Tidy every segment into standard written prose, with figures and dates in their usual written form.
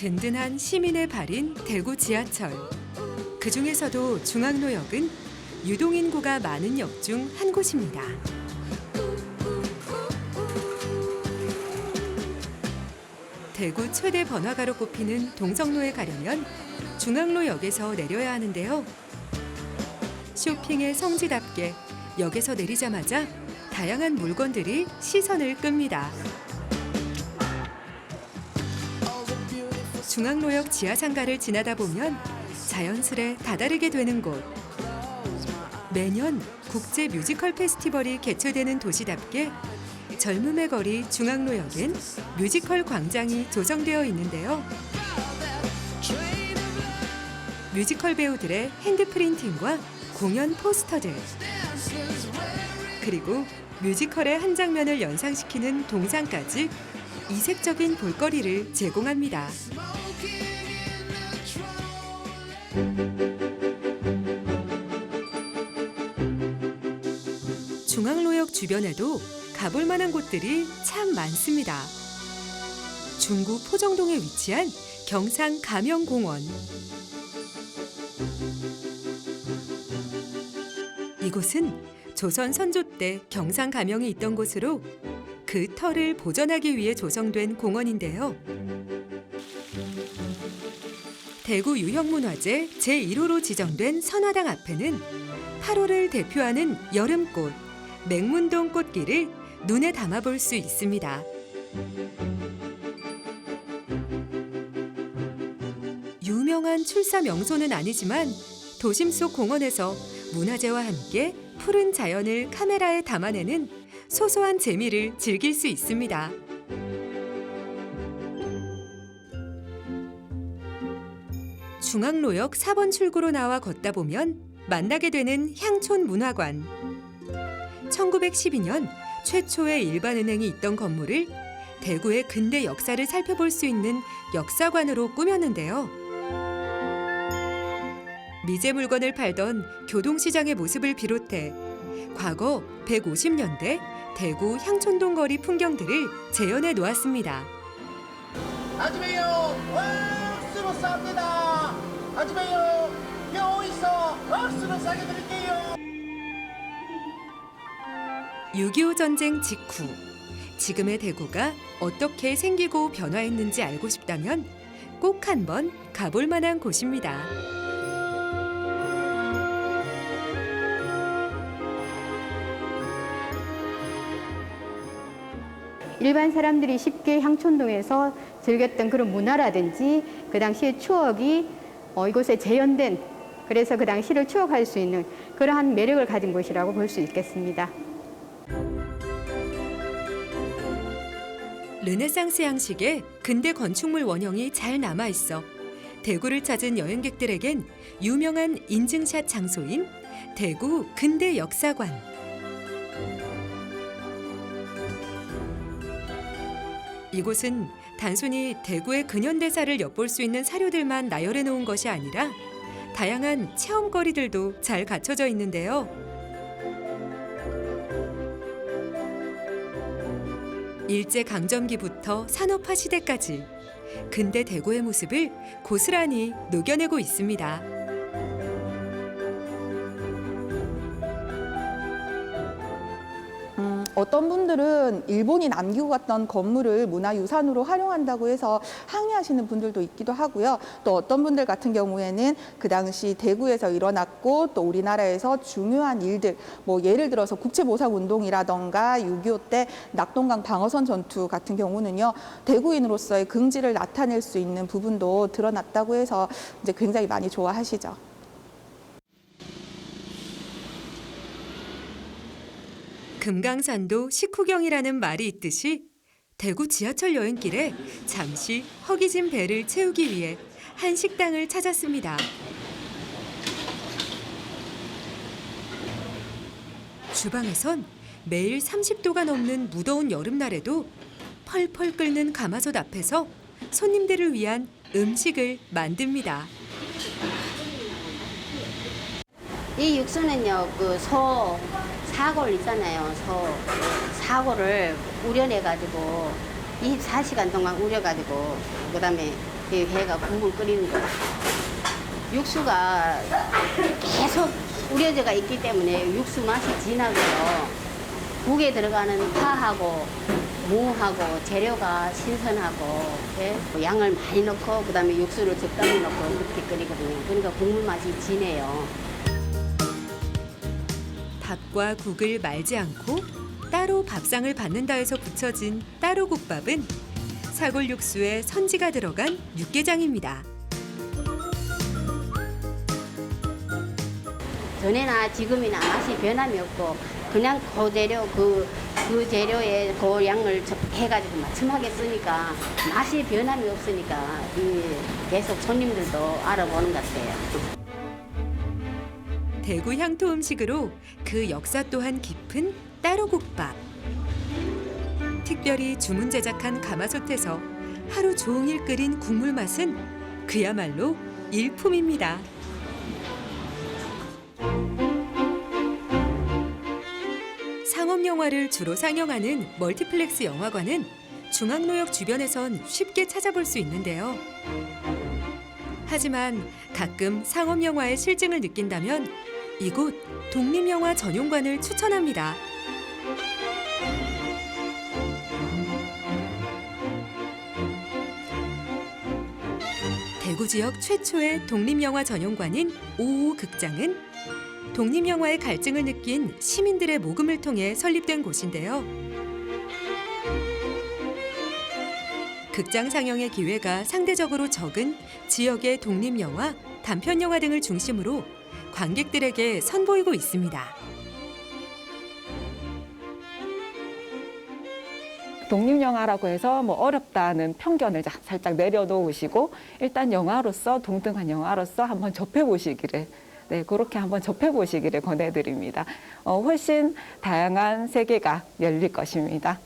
든든한 시민의 발인 대구 지하철. 그 중에서도 중앙로역은 유동인구가 많은 역 중 한 곳입니다. 대구 최대 번화가로 꼽히는 동성로에 가려면 중앙로역에서 내려야 하는데요. 쇼핑의 성지답게 역에서 내리자마자 다양한 물건들이 시선을 끕니다. 중앙로역 지하상가를 지나다 보면 자연스레 다다르게 되는 곳. 매년 국제 뮤지컬 페스티벌이 개최되는 도시답게 젊음의 거리 중앙로역엔 뮤지컬 광장이 조성되어 있는데요. 뮤지컬 배우들의 핸드프린팅과 공연 포스터들, 그리고 뮤지컬의 한 장면을 연상시키는 동상까지 이색적인 볼거리를 제공합니다. 중앙로역 주변에도 가볼 만한 곳들이 참 많습니다. 중구 포정동에 위치한 경상 가명공원. 이곳은 조선 선조 때 경상 가명이 있던 곳으로 그 터를 보존하기 위해 조성된 공원인데요. 대구 유형문화재 제1호로 지정된 선화당 앞에는 8월을 대표하는 여름꽃, 맹문동 꽃길을 눈에 담아볼 수 있습니다. 유명한 출사 명소는 아니지만 도심 속 공원에서 문화재와 함께 푸른 자연을 카메라에 담아내는 소소한 재미를 즐길 수 있습니다. 중앙로역 4번 출구로 나와 걷다 보면 만나게 되는 향촌문화관. 1912년 최초의 일반은행이 있던 건물을 대구의 근대 역사를 살펴볼 수 있는 역사관으로 꾸몄는데요. 미제 물건을 팔던 교동시장의 모습을 비롯해 과거 150년대 대구 향촌동 거리 풍경들을 재현해 놓았습니다. 아줌매요, 억수로 쌉니다. 아줌매요, 요 있어, 억수로 싸게 드릴게요. 6.25 전쟁 직후 지금의 대구가 어떻게 생기고 변화했는지 알고 싶다면 꼭 한번 가볼 만한 곳입니다. 일반 사람들이 쉽게 향촌동에서 즐겼던 그런 문화라든지 그 당시의 추억이 이곳에 재현된, 그래서 그 당시를 추억할 수 있는 그러한 매력을 가진 곳이라고 볼 수 있겠습니다. 르네상스 양식의 근대 건축물 원형이 잘 남아있어 대구를 찾은 여행객들에겐 유명한 인증샷 장소인 대구 근대 역사관. 이곳은 단순히 대구의 근현대사를 엿볼 수 있는 사료들만 나열해 놓은 것이 아니라 다양한 체험거리들도 잘 갖춰져 있는데요. 일제강점기부터 산업화 시대까지 근대 대구의 모습을 고스란히 녹여내고 있습니다. 어떤 분들은 일본이 남기고 갔던 건물을 문화유산으로 활용한다고 해서 항의하시는 분들도 있기도 하고요. 또 어떤 분들 같은 경우에는 그 당시 대구에서 일어났고 또 우리나라에서 중요한 일들, 뭐 예를 들어서 국제보상운동이라던가 6.25 때 낙동강 방어선 전투 같은 경우는요, 대구인으로서의 긍지를 나타낼 수 있는 부분도 드러났다고 해서 이제 굉장히 많이 좋아하시죠. 금강산도 식후경이라는 말이 있듯이 대구 지하철 여행길에 잠시 허기진 배를 채우기 위해 한 식당을 찾았습니다. 주방에선 매일 30도가 넘는 무더운 여름날에도 펄펄 끓는 가마솥 앞에서 손님들을 위한 음식을 만듭니다. 이 육수는요, 사골 있잖아요. 사골을 우려내가지고 24시간 동안 우려가지고 그다음에 이 회가 국물 끓이는 거. 육수가 계속 우려져가 있기 때문에 육수 맛이 진하고요. 국에 들어가는 파하고 무하고 재료가 신선하고 예? 양을 많이 넣고 그다음에 육수를 적당히 넣고 그렇게 끓이거든요. 그러니까 국물 맛이 진해요. 밥과 국을 말지 않고 따로 밥상을 받는다 해서 붙여진 따로 국밥은 사골 육수에 선지가 들어간 육개장입니다. 전에나 지금이나 맛이 변함이 없고 그냥 그 재료 그 재료에 그 양을 해가지고 맞춤하게 쓰니까 맛이 변함이 없으니까 계속 손님들도 알아보는 것 같아요. 대구 향토 음식으로 그 역사 또한 깊은 따로국밥. 특별히 주문 제작한 가마솥에서 하루 종일 끓인 국물 맛은 그야말로 일품입니다. 상업 영화를 주로 상영하는 멀티플렉스 영화관은 중앙로역 주변에선 쉽게 찾아볼 수 있는데요. 하지만 가끔 상업 영화의 실증을 느낀다면 이곳 독립영화 전용관을 추천합니다. 대구 지역 최초의 독립영화 전용관인 55 극장은 독립영화의 갈증을 느낀 시민들의 모금을 통해 설립된 곳인데요. 극장 상영의 기회가 상대적으로 적은 지역의 독립영화, 단편영화 등을 중심으로 관객들에게 선보이고 있습니다. 독립영화라고 해서 뭐 어렵다는 편견을 살짝 내려놓으시고 일단 영화로서 동등한 영화로서 한번 접해보시기를 그렇게 한번 접해보시기를 권해드립니다. 훨씬 다양한 세계가 열릴 것입니다.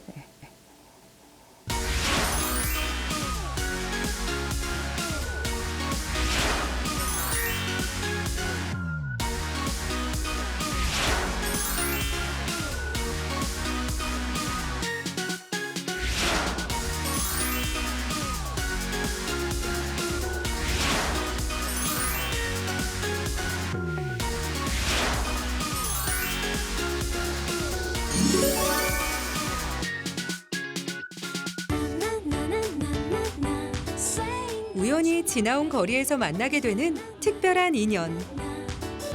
우연히 지나온 거리에서 만나게 되는 특별한 인연.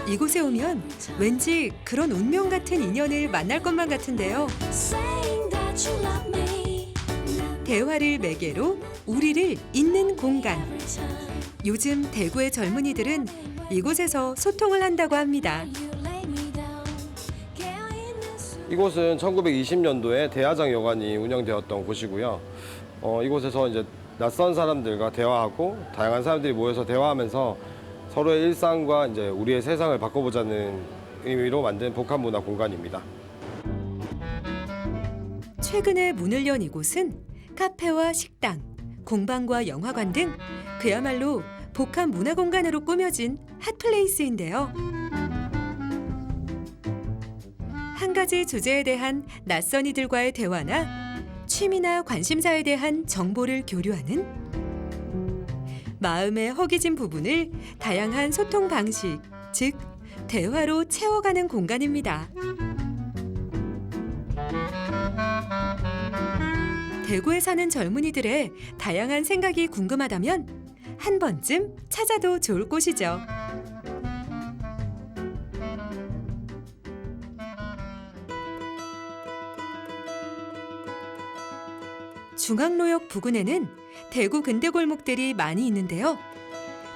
이곳에 오면 왠지 그런 운명 같은 인연을 만날 것만 같은데요. 대화를 매개로 우리를 잇는 공간. 요즘 대구의 젊은이들은 이곳에서 소통을 한다고 합니다. 이곳은 1920년도에 대야장 여관이 운영되었던 곳이고요. 이곳에서 이제 낯선 사람들과 대화하고 다양한 사람들이 모여서 대화하면서 서로의 일상과 이제 우리의 세상을 바꿔보자는 의미로 만든 복합 문화 공간입니다. 최근에 문을 연 이곳은 카페와 식당, 공방과 영화관 등 그야말로 복합 문화 공간으로 꾸며진 핫플레이스인데요. 한 가지 주제에 대한 낯선 이들과의 대화나 취미나 관심사에 대한 정보를 교류하는 마음의 허기진 부분을 다양한 소통 방식, 즉 대화로 채워가는 공간입니다. 대구에 사는 젊은이들의 다양한 생각이 궁금하다면 한 번쯤 찾아도 좋을 곳이죠. 중앙로역 부근에는 대구 근대 골목들이 많이 있는데요.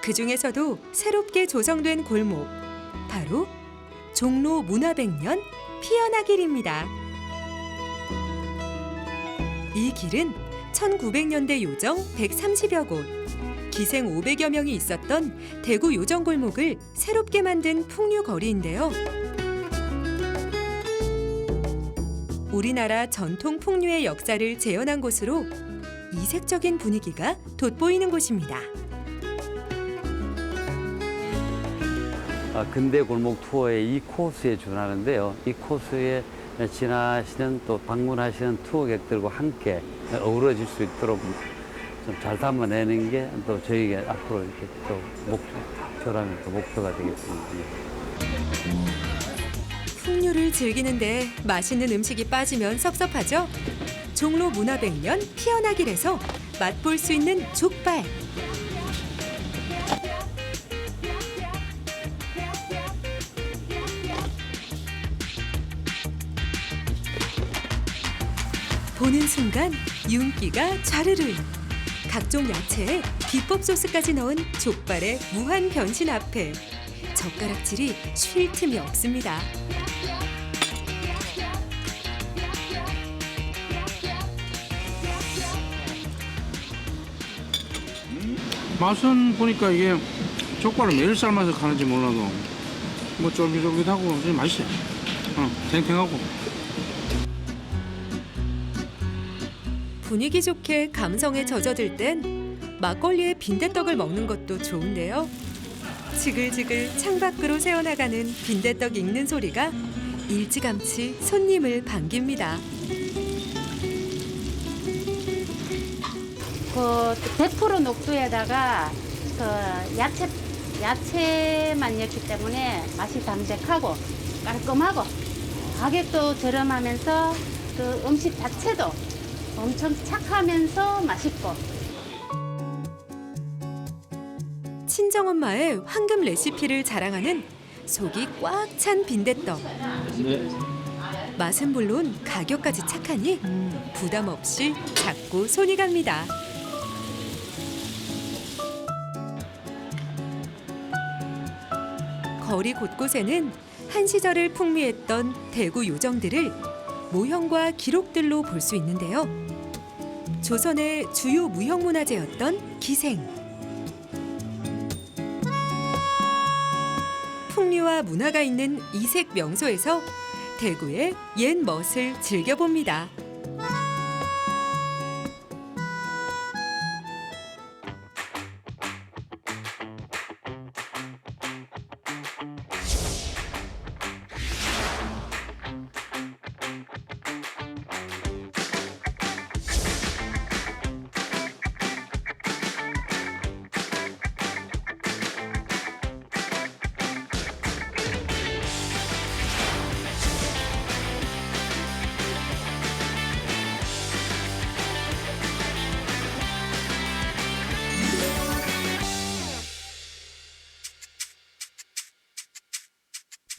그 중에서도 새롭게 조성된 골목, 바로 종로 문화백년 피어나길입니다. 이 길은 1900년대 요정 130여 곳, 기생 500여 명이 있었던 대구 요정골목을 새롭게 만든 풍류거리인데요. 우리나라 전통 풍류의 역사를 재현한 곳으로 이색적인 분위기가 돋보이는 곳입니다. 근대 골목 투어의 이 코스에 준하는데요. 이 코스에 지나시는 또 방문하시는 투어객들과 함께 어우러질 수 있도록 좀 잘 담아내는 게 또 저희가 앞으로 이렇게 또 저라면 또 목표가 되겠습니다. 풍류를 즐기는데 맛있는 음식이 빠지면 섭섭하죠? 종로 문화백년 피어나길에서 맛볼 수 있는 족발. 보는 순간 윤기가 좌르르. 각종 야채에 비법 소스까지 넣은 족발의 무한 변신 앞에 젓가락질이 쉴 틈이 없습니다. 맛은 보니까 이게 족발을 매일 삶아서 가는지 몰라도 뭐 쫄깃쫄깃하고 좀 맛있어요. 탱탱하고. 분위기 좋게 감성에 젖어들 땐 막걸리에 빈대떡을 먹는 것도 좋은데요. 지글지글 창밖으로 새어나가는 빈대떡 익는 소리가 일찌감치 손님을 반깁니다. 그 100% 녹두에다가 그 야채만 넣기 때문에 맛이 담백하고 깔끔하고 가격도 저렴하면서 그 음식 자체도 엄청 착하면서 맛있고. 친정엄마의 황금 레시피를 자랑하는 속이 꽉 찬 빈대떡. 맛은 물론 가격까지 착하니 부담 없이 자꾸 손이 갑니다. 거리 곳곳에는 한 시절을 풍미했던 대구 요정들을 모형과 기록들로 볼 수 있는데요. 조선의 주요 무형문화재였던 기생. 풍류와 문화가 있는 이색 명소에서 대구의 옛 멋을 즐겨봅니다.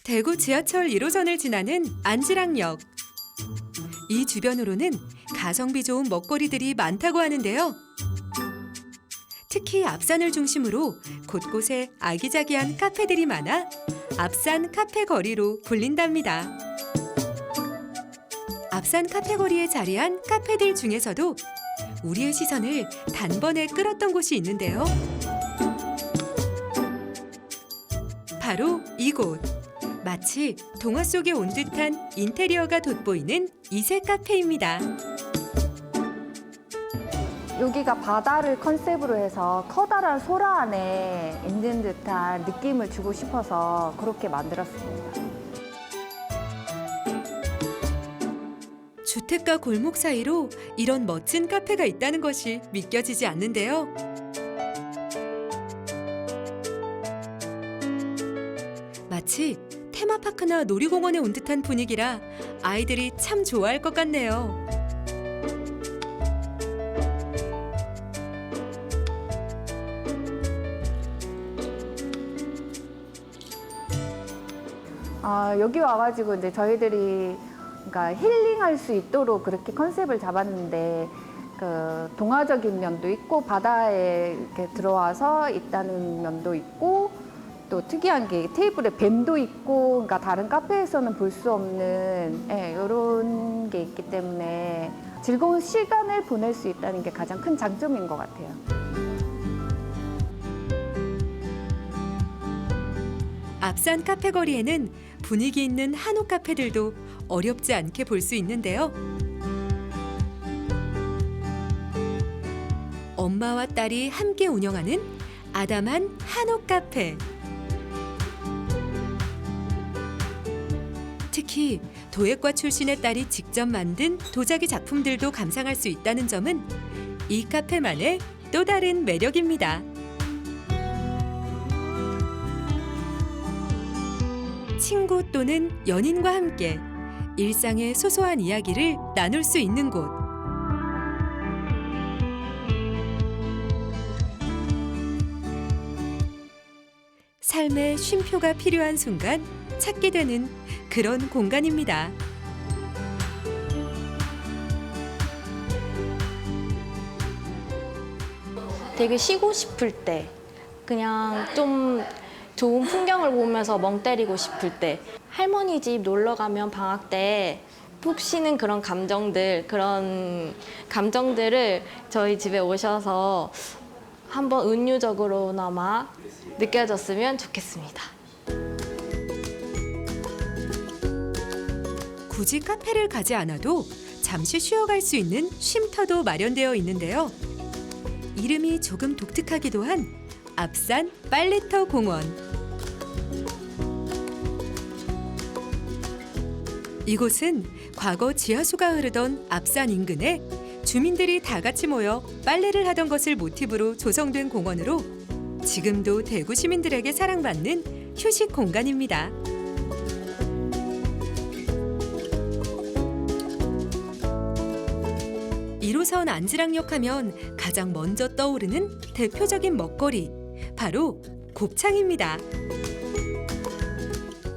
대구 지하철 1호선을 지나는 안지락역. 이 주변으로는 가성비 좋은 먹거리들이 많다고 하는데요. 특히 앞산을 중심으로 곳곳에 아기자기한 카페들이 많아 앞산 카페 거리로 불린답니다. 앞산 카페 거리에 자리한 카페들 중에서도 우리의 시선을 단번에 끌었던 곳이 있는데요. 바로 이곳. 마치 동화 속에 온 듯한 인테리어가 돋보이는 이색 카페입니다. 여기가 바다를 컨셉으로 해서 커다란 소라 안에 있는 듯한 느낌을 주고 싶어서 그렇게 만들었습니다. 주택가 골목 사이로 이런 멋진 카페가 있다는 것이 믿겨지지 않는데요. 마치 테마파크나 놀이공원에 온 듯한 분위기라 아이들이 참 좋아할 것 같네요. 여기 와가지고 이제 저희들이 그러니까 힐링할 수 있도록 그렇게 컨셉을 잡았는데 그 동화적인 면도 있고 바다에 이렇게 들어와서 있다는 면도 있고 또 특이한 게 테이블에 뱀도 있고 그러니까 다른 카페에서는 볼 수 없는 이런 게 있기 때문에 즐거운 시간을 보낼 수 있다는 게 가장 큰 장점인 것 같아요. 앞산 카페 거리에는 분위기 있는 한옥 카페들도 어렵지 않게 볼 수 있는데요. 엄마와 딸이 함께 운영하는 아담한 한옥 카페. 특히 도예과 출신의 딸이 직접 만든 도자기 작품들도 감상할 수 있다는 점은 이 카페만의 또 다른 매력입니다. 친구 또는 연인과 함께 일상의 소소한 이야기를 나눌 수 있는 곳. 삶의 쉼표가 필요한 순간 찾게 되는 그런 공간입니다. 되게 쉬고 싶을 때, 그냥 좀 좋은 풍경을 보면서 멍 때리고 싶을 때, 할머니 집 놀러 가면 방학 때 푹 쉬는 그런 감정들을 저희 집에 오셔서 한번 은유적으로나마 느껴졌으면 좋겠습니다. 굳이 카페를 가지 않아도 잠시 쉬어갈 수 있는 쉼터도 마련되어 있는데요. 이름이 조금 독특하기도 한 앞산 빨래터 공원. 이곳은 과거 지하수가 흐르던 앞산 인근에 주민들이 다 같이 모여 빨래를 하던 것을 모티브로 조성된 공원으로 지금도 대구 시민들에게 사랑받는 휴식 공간입니다. 1호선 안지랑역 하면 가장 먼저 떠오르는 대표적인 먹거리, 바로 곱창입니다.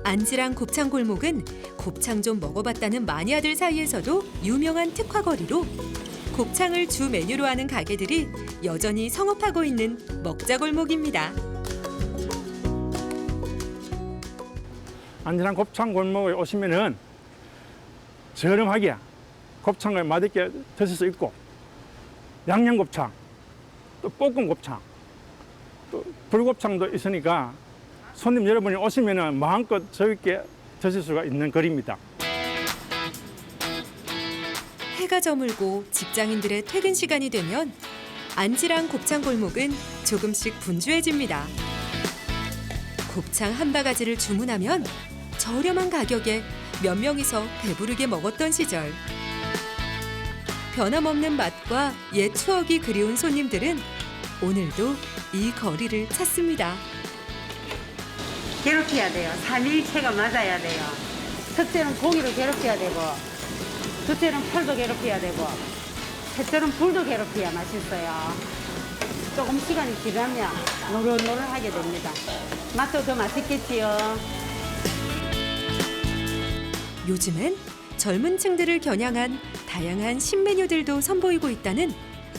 안지랑 곱창 골목은 곱창 좀 먹어봤다는 마니아들 사이에서도 유명한 특화거리로 곱창을 주 메뉴로 하는 가게들이 여전히 성업하고 있는 먹자골목입니다. 안지랑 곱창 골목에 오시면은 저렴하게 곱창을 맛있게 드실 수 있고, 양념곱창, 또 볶음곱창, 또 불곱창도 있으니까 손님 여러분이 오시면은 마음껏 재밌게 드실 수가 있는 거리입니다. 해가 저물고 직장인들의 퇴근 시간이 되면 안지랑 곱창 골목은 조금씩 분주해집니다. 곱창 한 바가지를 주문하면 저렴한 가격에 몇 명이서 배부르게 먹었던 시절. 변함없는 맛과 옛 추억이 그리운 손님들은 오늘도 이 거리를 찾습니다. 괴롭혀야 돼요. 3일체가 맞아야 돼요. 첫째는 고기를 괴롭혀야 되고, 둘째는 펄도 괴롭혀야 되고, 셋째는 불도 괴롭혀야 맛있어요. 조금 시간이 지나면 노릇노릇하게 됩니다. 맛도 더 맛있겠지요. 요즘엔 젊은 층들을 겨냥한 다양한 신메뉴들도 선보이고 있다는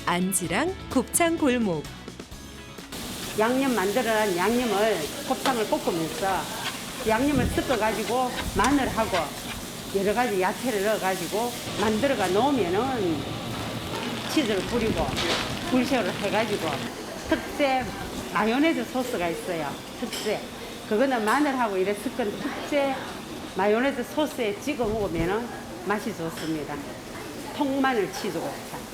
안지랑 곱창 골목. 양념 만들어낸 양념을 곱창을 볶으면서 양념을 섞어가지고 마늘하고 여러 가지 야채를 넣어가지고 만들어가 놓으면은 치즈를 뿌리고 불쇼를 해가지고 특제 마요네즈 소스가 있어요. 특제. 그거는 마늘하고 이래 섞은 특제 마요네즈 소스에 찍어 먹으면은 맛이 좋습니다. 통마늘 치즈 곱창.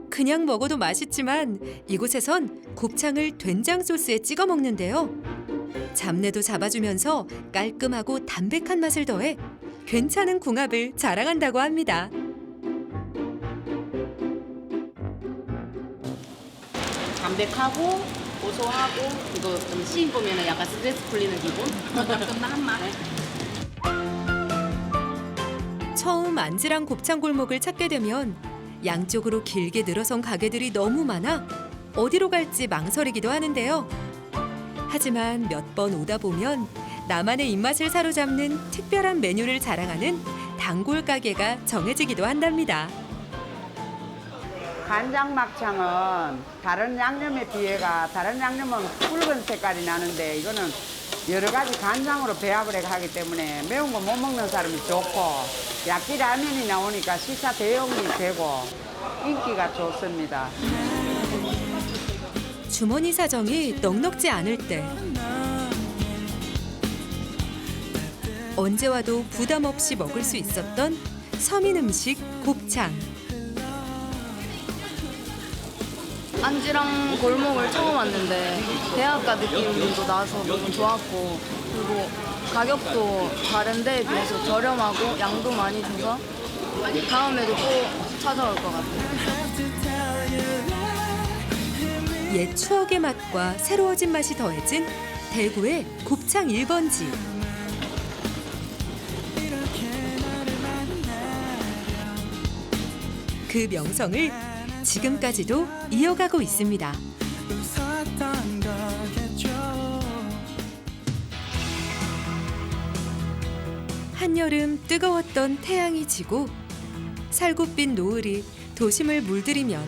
그냥 먹어도 맛있지만 이곳에선 곱창을 된장 소스에 찍어 먹는데요. 잡내도 잡아주면서 깔끔하고 담백한 맛을 더해 괜찮은 궁합을 자랑한다고 합니다. 담백하고 고소하고 이거 좀 씹으면 약간 스트레스 풀리는 기분? 끝나한 맛. 처음 안지랑 곱창 골목을 찾게 되면 양쪽으로 길게 늘어선 가게들이 너무 많아 어디로 갈지 망설이기도 하는데요. 하지만 몇 번 오다 보면 나만의 입맛을 사로잡는 특별한 메뉴를 자랑하는 단골 가게가 정해지기도 한답니다. 간장 막창은 다른 양념에 비해가 다른 양념은 붉은 색깔이 나는데 이거는 여러 가지 간장으로 배합을 하기 때문에 매운 거 못 먹는 사람이 좋고 야끼 라면이 나오니까 식사 대용이 되고 인기가 좋습니다. 주머니 사정이 넉넉지 않을 때 언제 와도 부담 없이 먹을 수 있었던 서민 음식 곱창. 안지랑 골목을 처음 왔는데 대학가 느낌도 나서 너무 좋았고, 그리고 가격도 다른 데에 비해서 저렴하고 양도 많이 줘서 다음에도 꼭 찾아올 것 같아요. 옛 추억의 맛과 새로워진 맛이 더해진 대구의 곱창 1번지. 그 명성을 지금까지도 이어가고 있습니다. 한여름 뜨거웠던 태양이 지고 살구빛 노을이 도심을 물들이면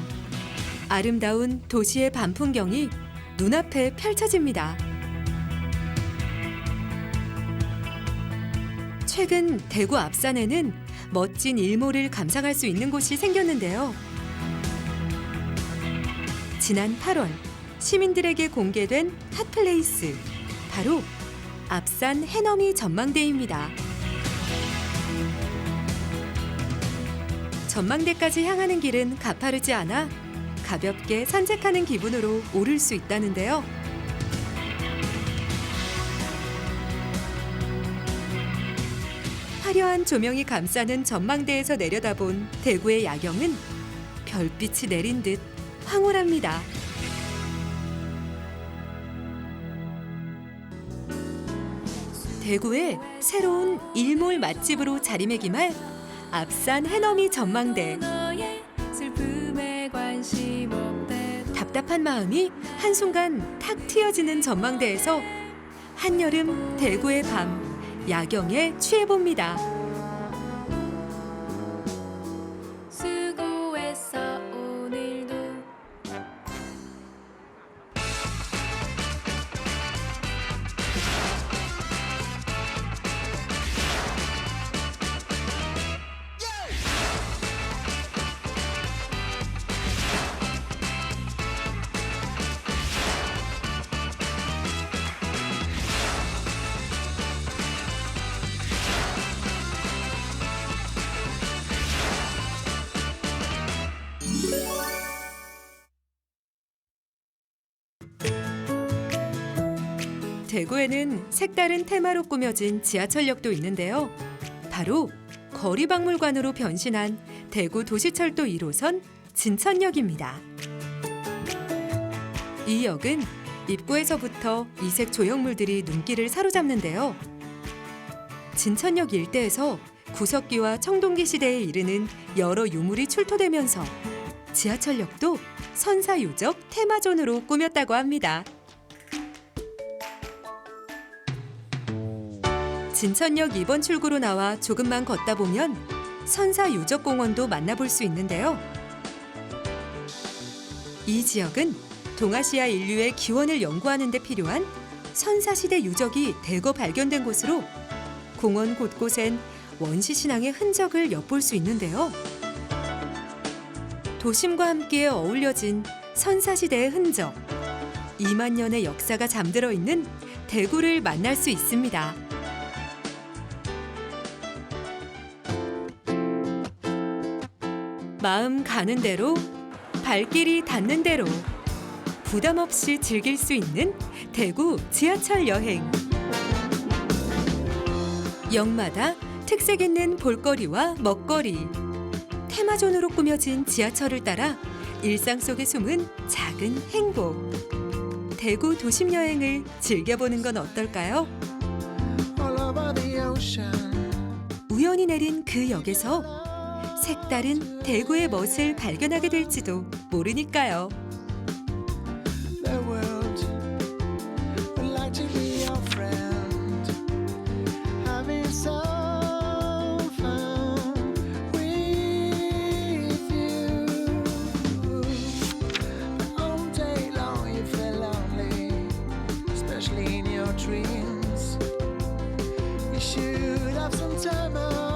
아름다운 도시의 밤 풍경이 눈앞에 펼쳐집니다. 최근 대구 앞산에는 멋진 일몰을 감상할 수 있는 곳이 생겼는데요. 지난 8월 시민들에게 공개된 핫플레이스, 바로 앞산 해넘이 전망대입니다. 전망대까지 향하는 길은 가파르지 않아 가볍게 산책하는 기분으로 오를 수 있다는데요. 화려한 조명이 감싸는 전망대에서 내려다본 대구의 야경은 별빛이 내린 듯 황홀합니다. 대구의 새로운 일몰 맛집으로 자리매김할 앞산 해넘이 전망대. 답답한 마음이 한순간 탁 트여지는 전망대에서 한여름 대구의 밤 야경에 취해봅니다. 수고했어 오늘도. 대구에는 색다른 테마로 꾸며진 지하철역도 있는데요. 바로 거리박물관으로 변신한 대구 도시철도 1호선 진천역입니다. 이 역은 입구에서부터 이색 조형물들이 눈길을 사로잡는데요. 진천역 일대에서 구석기와 청동기 시대에 이르는 여러 유물이 출토되면서 지하철역도 선사유적 테마존으로 꾸몄다고 합니다. 진천역 2번 출구로 나와 조금만 걷다 보면 선사유적공원도 만나볼 수 있는데요. 이 지역은 동아시아 인류의 기원을 연구하는 데 필요한 선사시대 유적이 대거 발견된 곳으로 공원 곳곳엔 원시신앙의 흔적을 엿볼 수 있는데요. 도심과 함께 어울려진 선사시대의 흔적, 2만 년의 역사가 잠들어 있는 대구를 만날 수 있습니다. 마음 가는 대로, 발길이 닿는 대로 부담 없이 즐길 수 있는 대구 지하철 여행. 역마다 특색 있는 볼거리와 먹거리, 테마존으로 꾸며진 지하철을 따라 일상 속에 숨은 작은 행복. 대구 도심 여행을 즐겨보는 건 어떨까요? 우연히 내린 그 역에서 색다른 대구의 멋을 발견하게 될지도 모르니까요. Dreams, you should have some time.